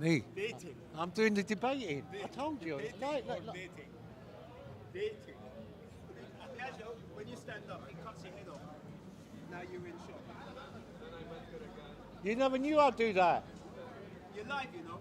Me. Dating. I'm doing the debating. I told you. Dating Right, or look, look. dating? Dating. Casual, when you stand up, it cuts your head off. Now you're in shock. You never knew I'd do that. You're live, you know.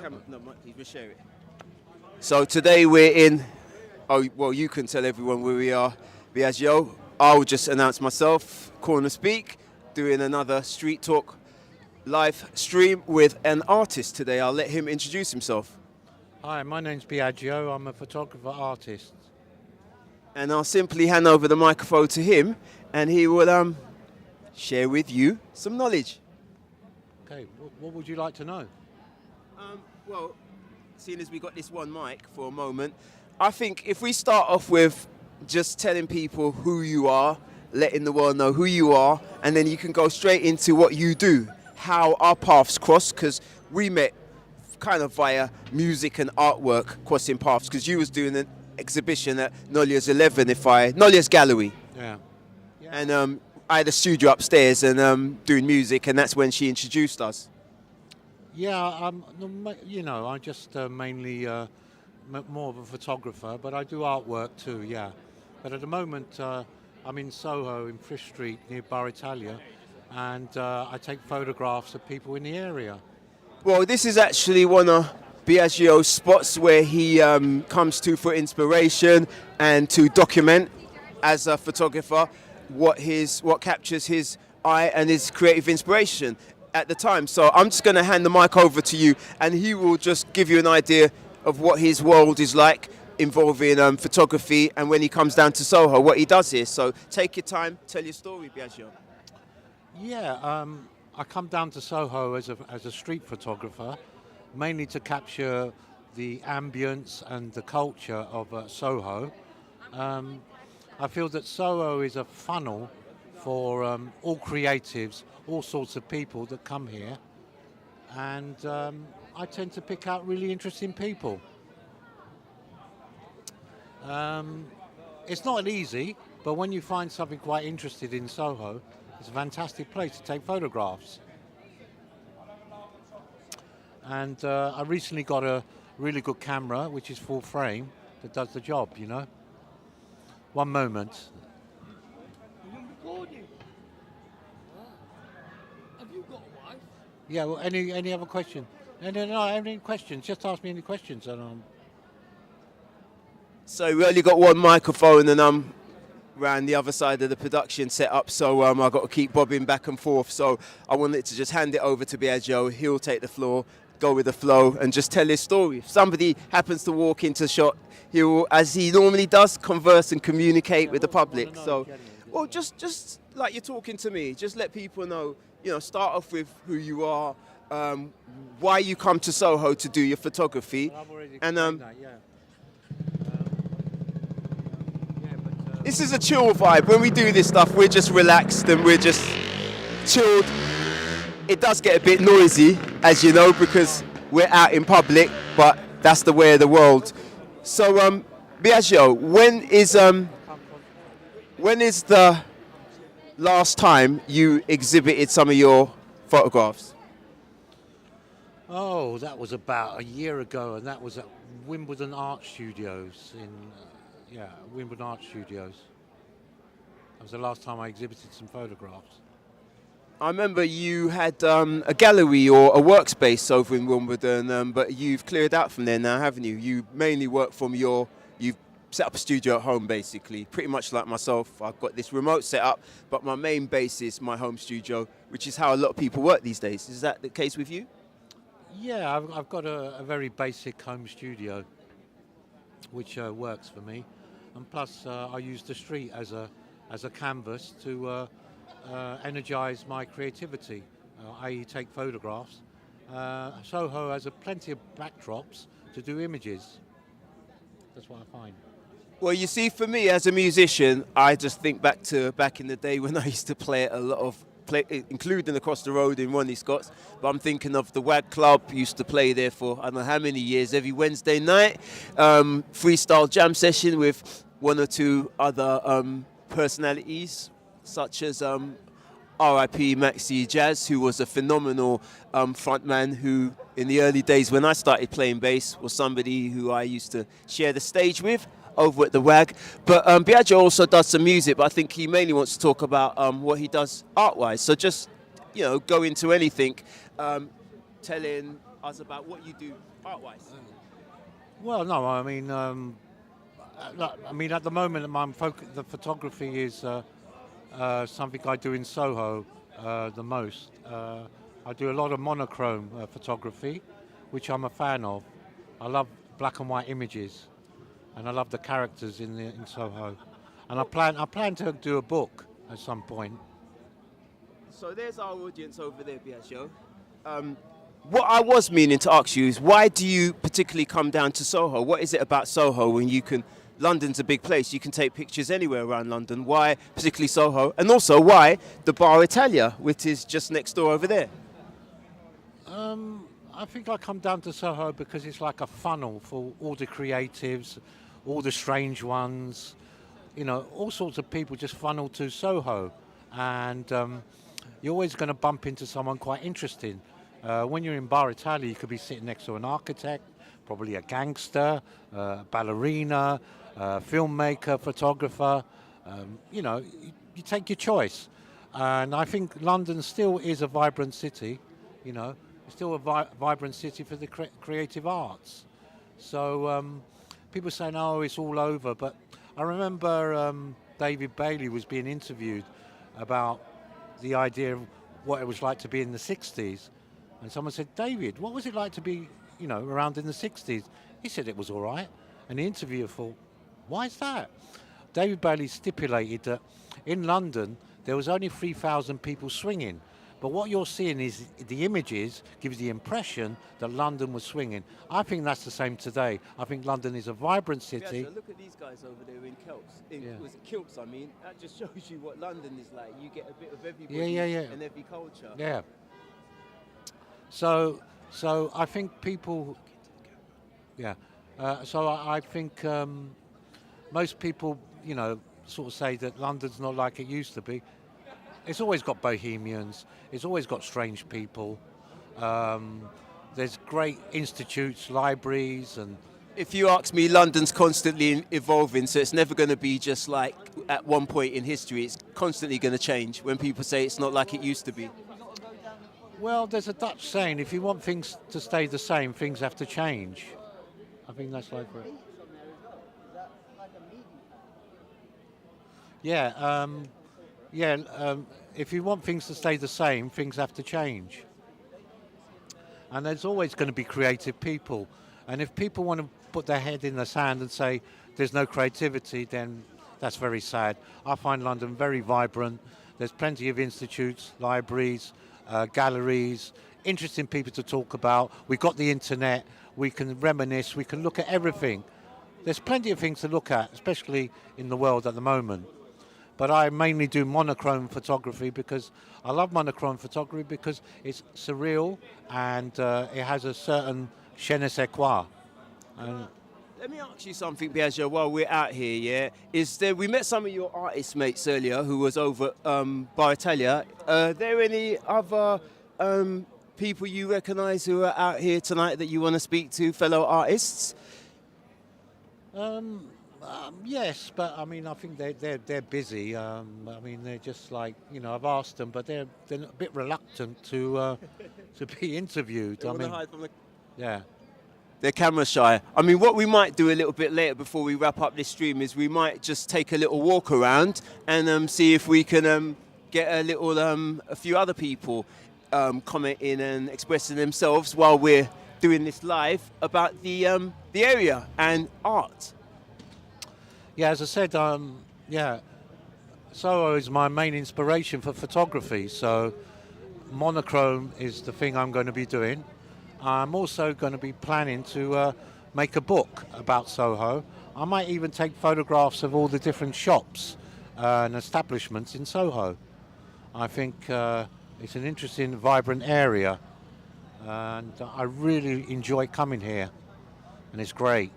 Come on, no, you can share it. So today we're in. Oh, well, you can tell everyone where we are. Biagio. I'll just announce myself. CornerSpeak, doing another Street Talk live stream with an artist today. I'll let him introduce himself. Hi, my name's Biagio. I'm a photographer artist. And I'll simply hand over the microphone to him, and he will share with you some knowledge. Okay, what would you like to know? Well, seeing as we got this one mic for a moment, I think if we start off with just telling people who you are, letting the world know who you are, and then you can go straight into what you do, how our paths cross, because we met kind of via music and artwork crossing paths, because you was doing an exhibition at Nolia's Nolia's Gallery. Yeah. And I had a studio upstairs and doing music, and that's when she introduced us. Yeah, I just mainly more of a photographer, but I do artwork too, yeah. But at the moment, I'm in Soho, in Fish Street, near Bar Italia, and I take photographs of people in the area. Well, this is actually one of Biagio's spots where he comes to for inspiration and to document, as a photographer, what captures his eye and his creative inspiration at the time. So I'm just going to hand the mic over to you, and he will just give you an idea of what his world is like involving photography, and when he comes down to Soho, what he does here. So take your time, tell your story, Biagio. Yeah, I come down to Soho as a street photographer, mainly to capture the ambience and the culture of Soho. I feel that Soho is a funnel for all creatives, all sorts of people that come here, and I tend to pick out really interesting people. It's not easy, but when you find something quite interesting in Soho, it's a fantastic place to take photographs. And I recently got a really good camera, which is full frame, that does the job, you know. One moment. Have you got a wife? Yeah, well, any other question? No, any questions? Just ask me any questions. And So we only got one microphone, and I'm around the other side of the production setup, so I've got to keep bobbing back and forth. So I wanted to just hand it over to Biagio. He'll take the floor, go with the flow, and just tell his story. If somebody happens to walk into shot, he will, as he normally does, converse and communicate with the public. So, well, just like you're talking to me, just let people know. Start off with who you are, why you come to Soho to do your photography, I've already and explained that, yeah. This is a chill vibe. When we do this stuff, we're just relaxed and we're just chilled. It does get a bit noisy, as you know, because we're out in public, but that's the way of the world. So, Biagio, when is the last time you exhibited some of your photographs? Oh, that was about a year ago, and that was at Wimbledon Art Studios Wimbledon Art Studios. That was the last time I exhibited some photographs. I remember you had a gallery or a workspace over in Wimbledon, but you've cleared out from there now, haven't you? You mainly work from you've set up a studio at home, basically, pretty much like myself. I've got this remote setup, but my main base is my home studio, which is how a lot of people work these days. Is that the case with you? Yeah, I've got a very basic home studio, which works for me, and plus I use the street as a canvas to energize my creativity, i.e. take photographs. Soho has plenty of backdrops to do images. That's what I find. Well, you see, for me as a musician, I just think back in the day when I used to play at a lot of including across the road in Ronnie Scott's. But I'm thinking of the WAG Club. Used to play there for I don't know how many years. Every Wednesday night, freestyle jam session with one or two other personalities, such as R.I.P. Maxi Jazz, who was a phenomenal frontman who, in the early days when I started playing bass, was somebody who I used to share the stage with over at the WAG. But Biagio also does some music, but I think he mainly wants to talk about what he does art-wise. So just, go into anything, telling us about what you do art-wise. Well, no, at the moment, the photography is something I do in Soho the most. I do a lot of monochrome photography, which I'm a fan of. I love black and white images, and I love the characters in Soho. And I plan to do a book at some point. So there's our audience over there, Biagio. What I was meaning to ask you is, why do you particularly come down to Soho? What is it about Soho when you can... London's a big place. You can take pictures anywhere around London. Why particularly Soho? And also, why the Bar Italia, which is just next door over there? I think I come down to Soho because it's like a funnel for all the creatives, all the strange ones. All sorts of people just funnel to Soho. And you're always going to bump into someone quite interesting. When you're in Bar Italia, you could be sitting next to an architect, probably a gangster, ballerina, filmmaker, photographer. You take your choice. And I think London still is a vibrant city. It's still a vibrant city for the creative arts. So people saying, oh, it's all over. But I remember David Bailey was being interviewed about the idea of what it was like to be in the 60s. And someone said, David, what was it like to be, around in the 60s? He said it was all right. And the interviewer thought, why is that? David Bailey stipulated that in London, there was only 3,000 people swinging. But what you're seeing is the images gives the impression that London was swinging. I think that's the same today. I think London is a vibrant city. Yeah, so look at these guys over there in kilts. Was it kilts, I mean? That just shows you what London is like. You get a bit of everybody and every culture. Yeah. So I think people, I think most people, sort of say that London's not like it used to be. It's always got bohemians. It's always got strange people. There's great institutes, libraries, and... If you ask me, London's constantly evolving, so it's never going to be just like at one point in history. It's constantly going to change when people say it's not like it used to be. Well, there's a Dutch saying, if you want things to stay the same, things have to change. I think that's like it. If you want things to stay the same, things have to change. And there's always going to be creative people. And if people want to put their head in the sand and say there's no creativity, then that's very sad. I find London very vibrant. There's plenty of institutes, libraries, galleries, interesting people to talk about. We've got the internet, we can reminisce, we can look at everything. There's plenty of things to look at, especially in the world at the moment. But I mainly do monochrome photography because I love monochrome photography because it's surreal and it has a certain je ne sais quoi. Let me ask you something, Biagio, while we're out here, we met some of your artist mates earlier who was over Bar Italia. Are there any other people you recognise who are out here tonight that you want to speak to, fellow artists? Yes, but I mean, I think they're busy. They're just like, I've asked them, but they're a bit reluctant to be interviewed. They want to hide from the... Yeah. They're camera shy. I mean, what we might do a little bit later before we wrap up this stream is we might just take a little walk around and see if we can get a few other people commenting and expressing themselves while we're doing this live about the area and art. Yeah, as I said, Soho is my main inspiration for photography. So monochrome is the thing I'm going to be doing. I'm also going to be planning to make a book about Soho. I might even take photographs of all the different shops and establishments in Soho. I think it's an interesting, vibrant area, and I really enjoy coming here, and it's great.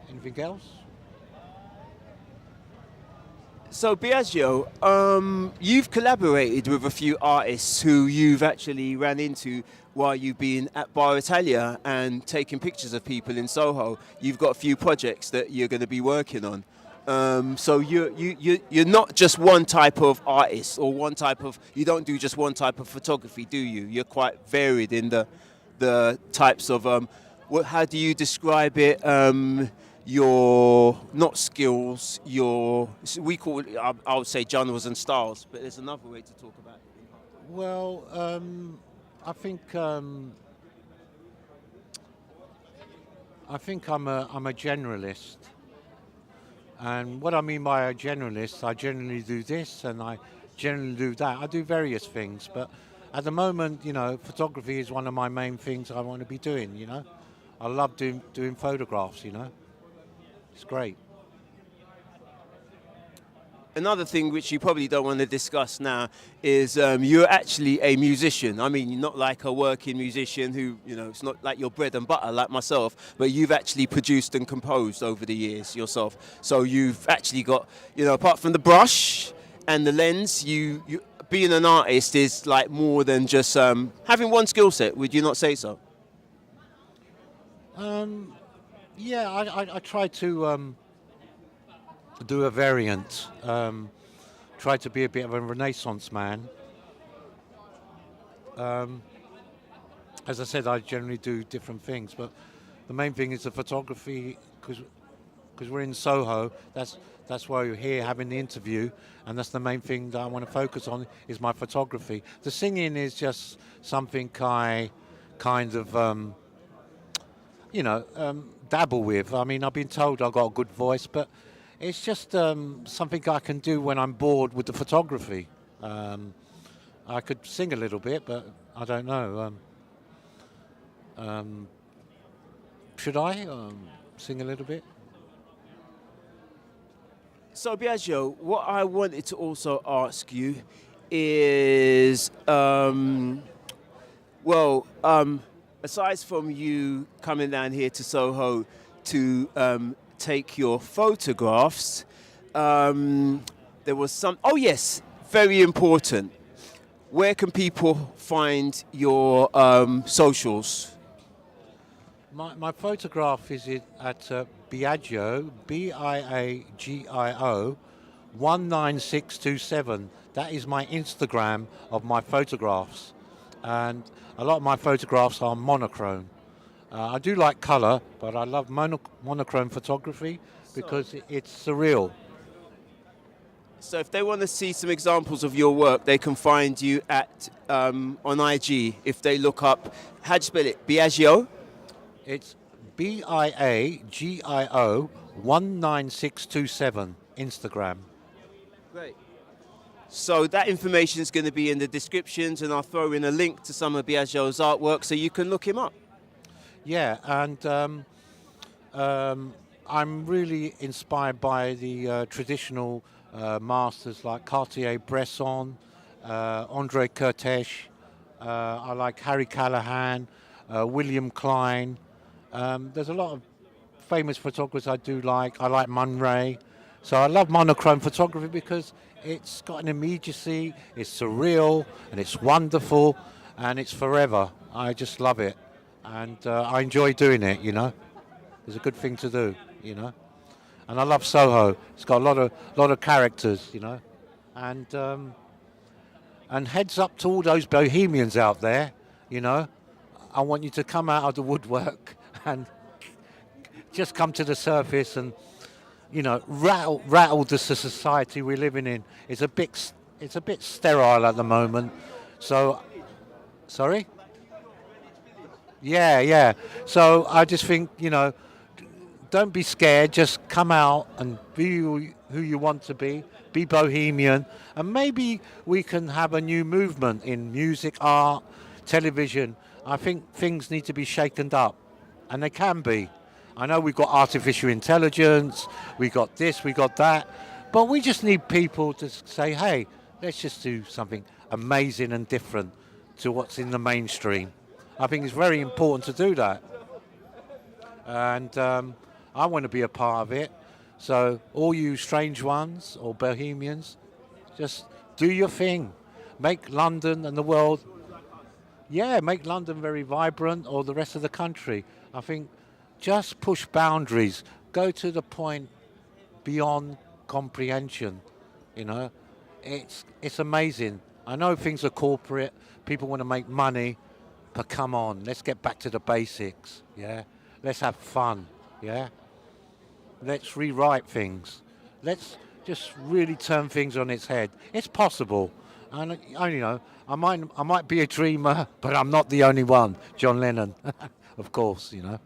Anything else? So Biagio, you've collaborated with a few artists who you've actually ran into while you've been at Bar Italia and taking pictures of people in Soho. You've got a few projects that you're going to be working on. So you're not just one type of artist or one type of, you don't do just one type of photography, do you? You're quite varied in the types of, how do you describe it? Your, not skills, your, we call it, I would say genres and styles, but there's another way to talk about it. Well, I think I'm a generalist. And what I mean by a generalist, I generally do this and I generally do that. I do various things, but at the moment, photography is one of my main things I want to be doing, I love doing photographs, It's great. Another thing which you probably don't want to discuss now is you're actually a musician. I mean, you're not like a working musician who, it's not like your bread and butter like myself, but you've actually produced and composed over the years yourself. So you've actually got, apart from the brush and the lens, you being an artist is like more than just having one skill set. Would you not say so? Yeah, I try to do a variant. Try to be a bit of a Renaissance man. As I said, I generally do different things, but the main thing is the photography, because we're in Soho. That's why we're here having the interview, and that's the main thing that I want to focus on is my photography. The singing is just something I kind of dabble with. I mean, I've been told I've got a good voice, but it's just something I can do when I'm bored with the photography. I could sing a little bit, but I don't know. Should I sing a little bit? So Biagio, what I wanted to also ask you is, aside from you coming down here to Soho to take your photographs, there was some, oh yes, very important. Where can people find your socials? My photograph is at Biagio, Biagio, 19627. That is my Instagram of my photographs. And a lot of my photographs are monochrome. I do like color, but I love monochrome photography because it's surreal. So if they want to see some examples of your work, they can find you at on IG. If they look up, how do you spell it? Biagio? It's Biagio 19627 Instagram. Great. So that information is going to be in the descriptions, and I'll throw in a link to some of Biagio's artwork so you can look him up. Yeah, and I'm really inspired by the traditional masters like Cartier-Bresson, Andre Kertész. I like Harry Callahan, William Klein. There's a lot of famous photographers I do like. I like Man Ray. So I love monochrome photography because it's got an immediacy, it's surreal, and it's wonderful, and it's forever. I just love it. And I enjoy doing it, It's a good thing to do, And I love Soho. It's got a lot of characters, And heads up to all those bohemians out there, I want you to come out of the woodwork and just come to the surface and, rattle the society we're living in. It's a bit sterile at the moment. So, sorry? Yeah. So I just think, don't be scared. Just come out and be who you want to be bohemian, and maybe we can have a new movement in music, art, television. I think things need to be shaken up, and they can be. I know we've got artificial intelligence, we got this, we got that, but we just need people to say, hey, let's just do something amazing and different to what's in the mainstream. I think it's very important to do that. And I want to be a part of it. So all you strange ones or bohemians, just do your thing. Make London and the world, yeah, make London very vibrant, or the rest of the country. I think just push boundaries. Go to the point beyond comprehension. You know, it's amazing. I know things are corporate. People want to make money, but come on, let's get back to the basics. Yeah, let's have fun. Yeah, let's rewrite things. Let's just really turn things on its head. It's possible. And you know, I might be a dreamer, but I'm not the only one. John Lennon, of course, you know.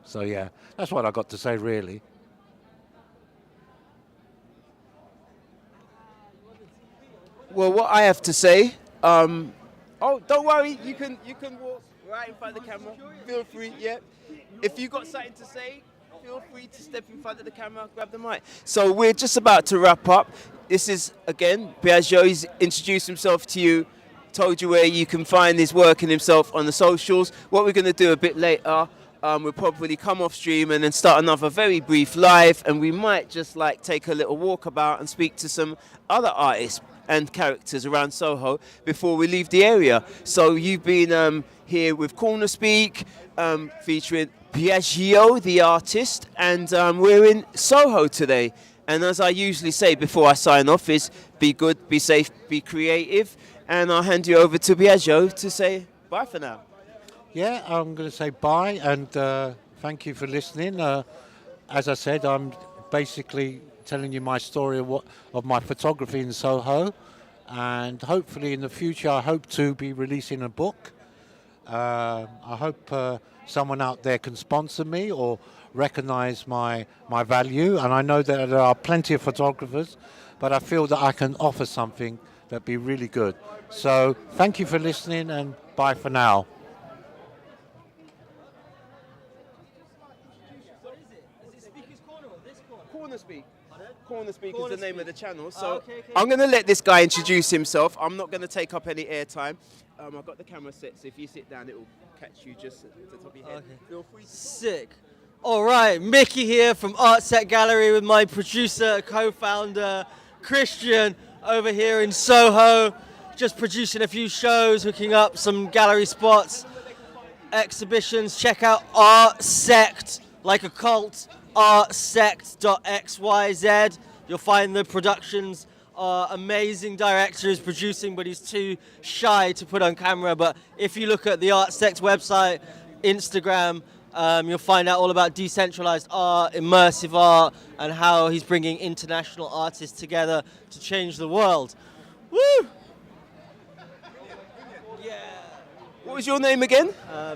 So yeah, that's what I got to say, really. Well, what I have to say, oh, don't worry, you can walk right in front of the camera. Feel free, yeah. If you got something to say, feel free to step in front of the camera, grab the mic. So we're just about to wrap up. This is, again, Piaggio. He's introduced himself to you, told you where you can find his work and himself on the socials. What we're going to do a bit later, we'll probably come off stream and then start another very brief live, and we might just like take a little walk about and speak to some other artists and characters around Soho before we leave the area. So you've been here with CornerSpeak, featuring Piaggio, the artist, and we're in Soho today. And as I usually say before I sign off is be good, be safe, be creative. And I'll hand you over to Piaggio to say bye for now. Yeah, I'm going to say bye and thank you for listening. As I said, I'm basically telling you my story of my photography in Soho, and hopefully in the future I hope to be releasing a book. I hope someone out there can sponsor me or recognize my value, and I know that there are plenty of photographers, but I feel that I can offer something that'd be really good. So thank you for listening and bye for now. CornerSpeak. CornerSpeak is the name of the channel. So I'm going to let this guy introduce himself. I'm not going to take up any airtime. I've got the camera set, so if you sit down, it will catch you just at the top of your head. Okay. Feel free to... Sick. All right, Mickey here from Art Set Gallery with my producer, co-founder, Christian, over here in Soho. Just producing a few shows, hooking up some gallery spots, exhibitions. Check out Art Sect, like a cult, artsect.xyz. You'll find the productions. Amazing director is producing, but he's too shy to put on camera. But if you look at the Art Sect website, Instagram, you'll find out all about decentralized art, immersive art, and how he's bringing international artists together to change the world. Woo! Yeah. What was your name again?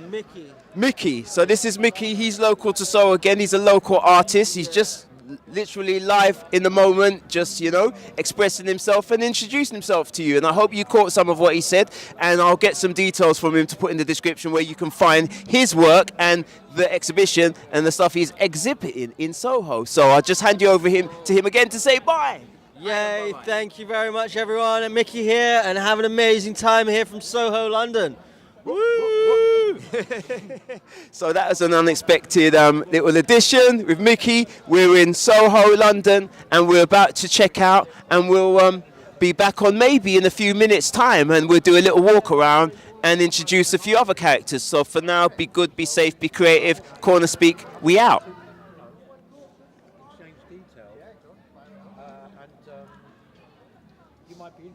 Mickey. Mickey. So this is Mickey. He's local to Soho again. He's a local artist. He's just literally live in the moment, just, you know, expressing himself and introducing himself to you. And I hope you caught some of what he said, and I'll get some details from him to put in the description where you can find his work and the exhibition and the stuff he's exhibiting in Soho. So I'll just hand you over to him again to say bye. Yay, thank you very much, everyone. And Mickey here, and have an amazing time here from Soho, London. Woo! So that was an unexpected little addition with Mickey. We're in Soho, London, and we're about to check out, and we'll be back on maybe in a few minutes' time, and we'll do a little walk around and introduce a few other characters. So for now, be good, be safe, be creative. CornerSpeak, we out. Exchange details, and you might be